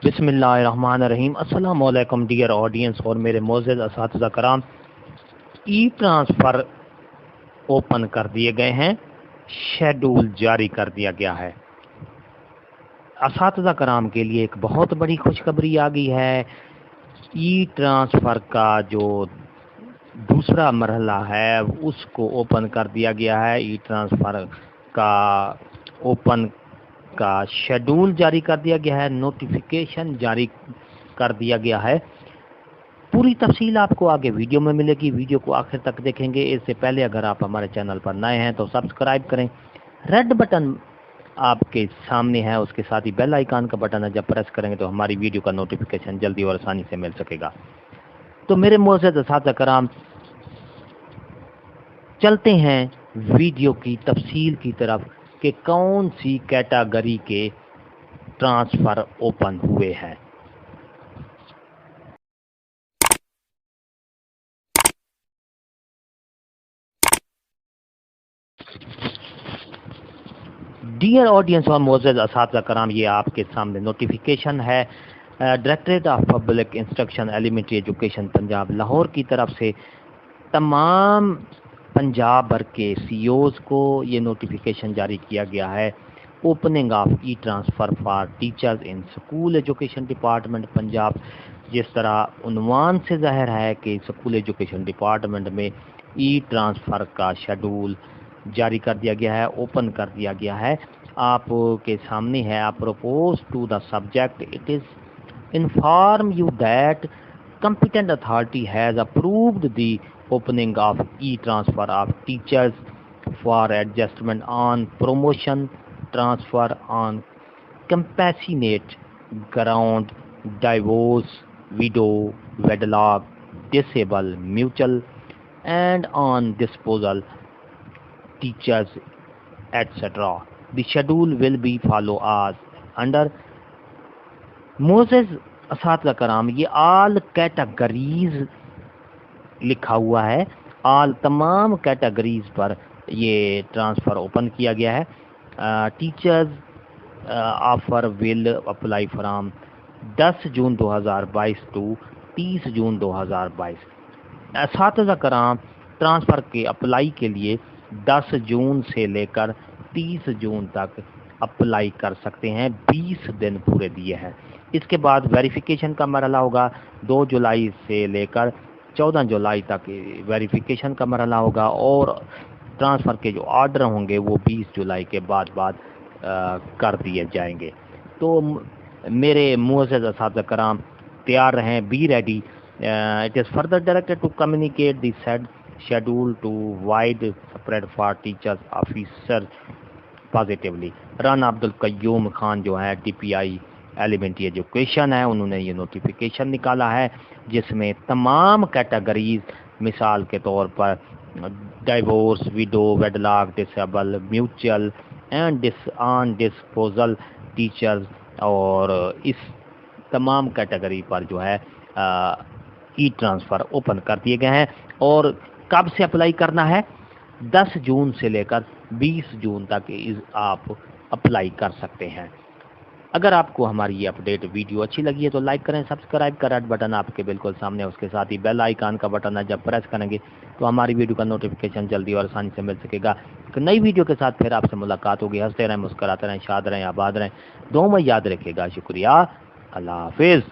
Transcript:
बिस्मिल्लाहिर्रहमानिर्रहीम। अस्सलाम वालेकुम डियर ऑडियंस और मेरे मोअज़्ज़ज़ असातिज़ा कराम। ई ट्रांसफ़र ओपन कर दिए गए हैं, शेड्यूल जारी कर दिया गया है। असातिज़ा कराम के लिए एक बहुत बड़ी खुशखबरी आ गई है। ई ट्रांसफ़र का जो दूसरा मरहला है उसको ओपन कर दिया गया है। ई ट्रांसफ़र का ओपन का शेड्यूल जारी कर दिया गया है, नोटिफिकेशन जारी कर दिया गया है। पूरी तफसील आपको आगे वीडियो में मिलेगी, वीडियो को आखिर तक देखेंगे। इससे पहले अगर आप हमारे चैनल पर नए हैं तो सब्सक्राइब करें। रेड बटन आपके सामने है, उसके साथ ही बेल आइकन का बटन है, जब प्रेस करेंगे तो हमारी वीडियो का नोटिफिकेशन जल्दी और आसानी से मिल सकेगा। तो मेरे मोअज़्ज़ज़ असातिज़ा कराम, चलते हैं वीडियो की तफसील की तरफ कि कौन सी कैटेगरी के ट्रांसफ़र ओपन हुए हैं। डियर ऑडियंस और मोअज़्ज़ज़ असातिज़ा कराम, ये आपके सामने नोटिफिकेशन है directorate of public instruction elementary education Punjab Lahore की तरफ से तमाम पंजाब भर के सीईओज़ को ये नोटिफिकेशन जारी किया गया है। Opening of e transfer for teachers in school education department Punjab. जिस तरह उन्वान से ज़ाहिर है कि स्कूल एजुकेशन डिपार्टमेंट में ई ट्रांसफ़र का शेड्यूल जारी कर दिया गया है, ओपन कर दिया गया है। आपके सामने है, आप propose to the subject it is inform you that competent authority has approved the opening of e-transfer of teachers for adjustment on promotion, transfer on compassionate ground, divorce, widow, wedlock, disable, mutual, and on disposal teachers, etc. The schedule will be follow as under मोसेस असातिज़ा कराम। ये आल categories लिखा हुआ है, आल तमाम categories पर ये ट्रांसफ़र ओपन किया गया है। Teachers offer will apply from 10 June 2022 to 30 June 2022। असातिज़ा कराम ट्रांसफ़र के अप्लाई के लिए 10 जून से लेकर 30 जून तक अप्लाई कर सकते हैं। 20 दिन पूरे दिए हैं। इसके बाद वेरिफिकेशन का मरहला होगा। 2 जुलाई से लेकर 14 जुलाई तक वेरिफिकेशन का मरहला होगा और ट्रांसफ़र के जो ऑर्डर होंगे वो 20 जुलाई के बाद कर दिए जाएंगे। तो मेरे मुअज़्ज़ज़ असातिज़ा कराम, तैयार रहें, be ready. It is further directed to communicate the said schedule to wide spread for teachers officer positively. Rana Abdul Qayyum Khan जो है DPI एलिमेंट्री एजुकेशन है, उन्होंने ये नोटिफिकेशन निकाला है जिसमें तमाम कैटेगरीज, मिसाल के तौर पर divorce, window, wedlock, disable, mutual and on disposal teachers, और इस तमाम कैटेगरी पर जो है ई ट्रांसफ़र ओपन कर दिए गए हैं। और कब से अप्लाई करना है? 10 जून से लेकर 20 जून तक आप अप्लाई कर सकते हैं। अगर आपको हमारी ये अपडेट वीडियो अच्छी लगी है तो लाइक करें, सब्सक्राइब का रेड बटन आपके बिल्कुल सामने, उसके साथ ही बेल आइकन का बटन है, जब प्रेस करेंगे तो हमारी वीडियो का नोटिफिकेशन जल्दी और आसानी से मिल सकेगा। एक नई वीडियो के साथ फिर आपसे मुलाकात होगी। हंसते रहें, मुस्कराते रहें, शाद रहें, आबाद रहें, दुआ में याद रखिएगा। शुक्रिया, अल्लाह हाफिज़।